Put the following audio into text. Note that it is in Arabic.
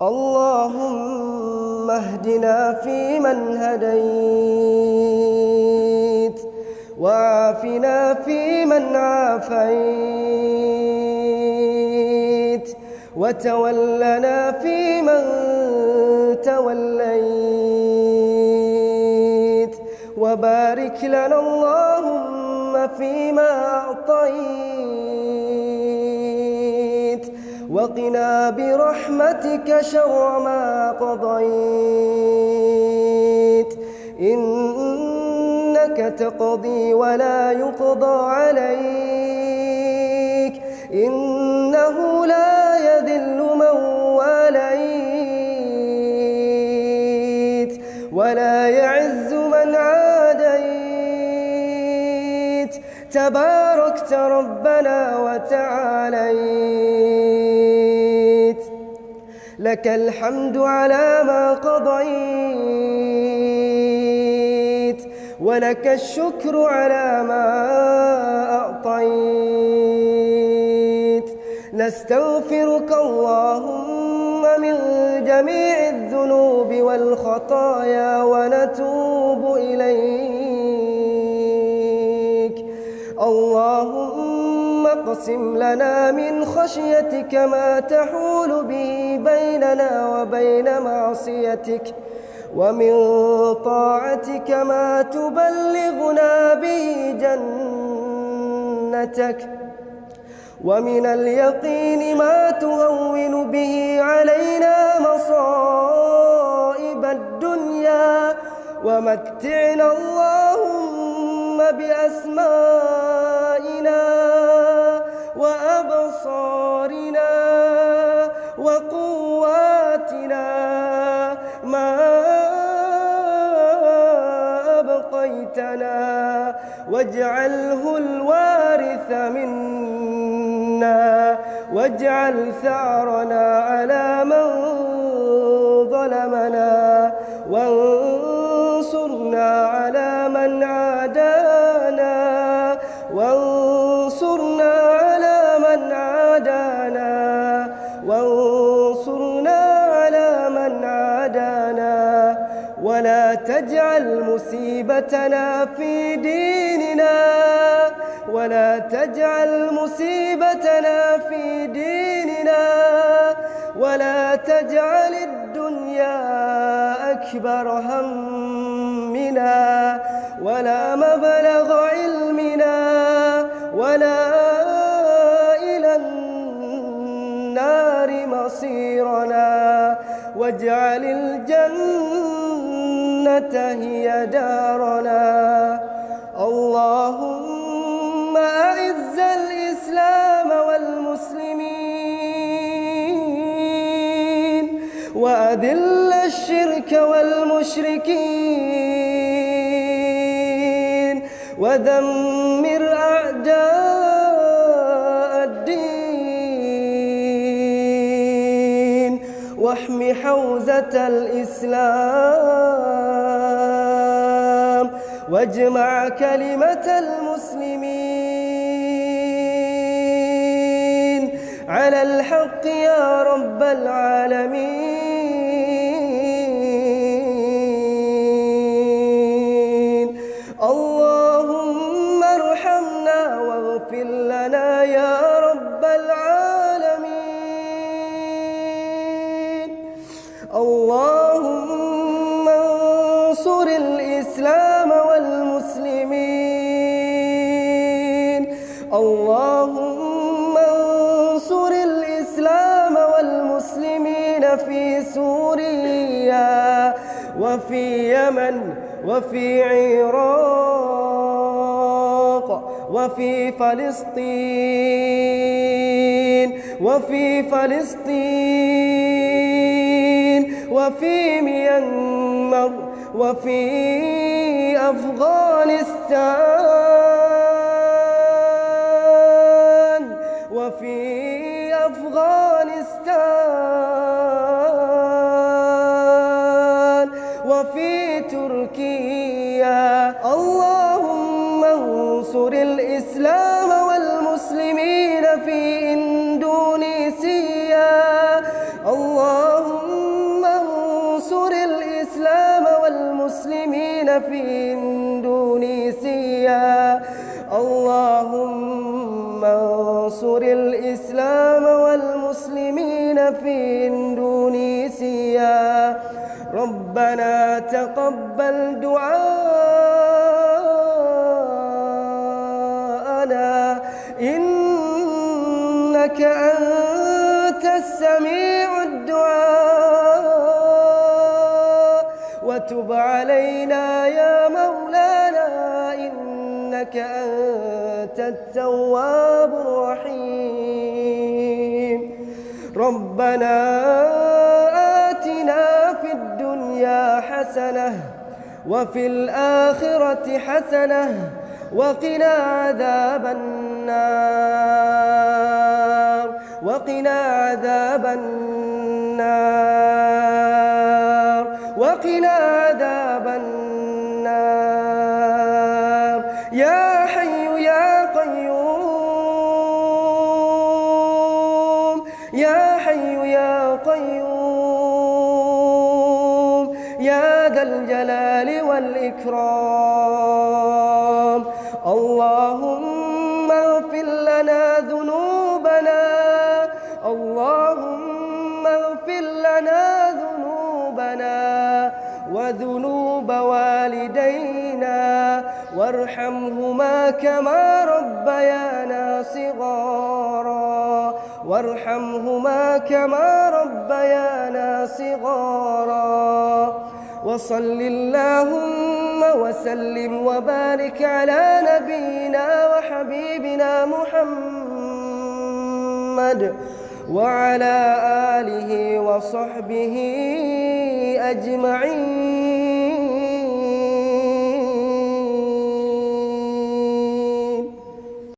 اللهم اهدنا فيمن هديت، وعافنا فيمن عافيت، وتولنا فيمن توليت، وبارك لنا اللهم فيما أعطيت، وقنا برحمتك شر ما قضيت، إنك تقضي ولا يقضى عليك، إنه لا يذل من واليت ولا يعز من عاديت، تباركت ربنا وتعاليت. لك الحمد على ما قضيت، ولك الشكر على ما أعطيت. نستغفرك اللهم من جميع الذنوب والخطايا ونتوب إليك. اللهم اقسم لنا من خشيتك ما تحول به بيننا وبين معصيتك، ومن طاعتك ما تبلغنا به جنتك، ومن اليقين ما تهون به علينا مصائب الدنيا، ومتعنا اللهم بأسمائنا وأبصارنا وقواتنا ما أبقيتنا، واجعله الوارث منا، واجعل ثأرنا على من ظلمنا، وانصرنا على من عادانا، وانصرنا على من عادانا، وانصرنا على من عادانا، ولا تجعل مصيبتنا في ديننا، ولا تجعل مصيبتنا في ديننا، ولا تجعل الدنيا أكبر همنا، ولا مبلغ علمنا، ولا إلى النار مصيرنا، واجعل الجنة هي دارنا. اللهم أعز الإسلام والمسلمين، وأذل الشرك والمشركين، ودمر أعداء الدين، واحم حوزة الإسلام، واجمع كلمة المسلمين على الحق يا رب العالمين. اللهم ارحمنا واغفر لنا يا رب العالمين. اللهم انصر الإسلام والمسلمين. اللهم انصر الإسلام والمسلمين في سوريا وفي يمن وفي عراق وفي فلسطين وفي ميانمار وفي أفغانستان وفي تركيا. اللهم انصر الإسلام والمسلمين في إندونيسيا. اللهم في إندونيسيا. اللهم انصر الإسلام والمسلمين في إندونيسيا. ربنا تقبل دعاءنا إنك أنت السميع الدعاء، وتب علينا يا مولانا إنك أنت التواب الرحيم. ربنا آتنا في الدنيا حسنة وفي الآخرة حسنة وقنا عذاب النار، وقنا عذاب النار، وقنا عذاب النار. يا حي يا قيوم، يا حي يا قيوم، يا ذا الجلال والإكرام. اللهم اغفر لنا ذنوبنا، اللهم اغفر لنا ذنوبنا وذنوب والدينا، وارحمهما كما ربيانا صغارا، وارحمهما كما ربيانا صغارا. وصل اللهم وسلم وبارك على نبينا وحبيبنا محمد وعلى آله وصحبه أجمعين.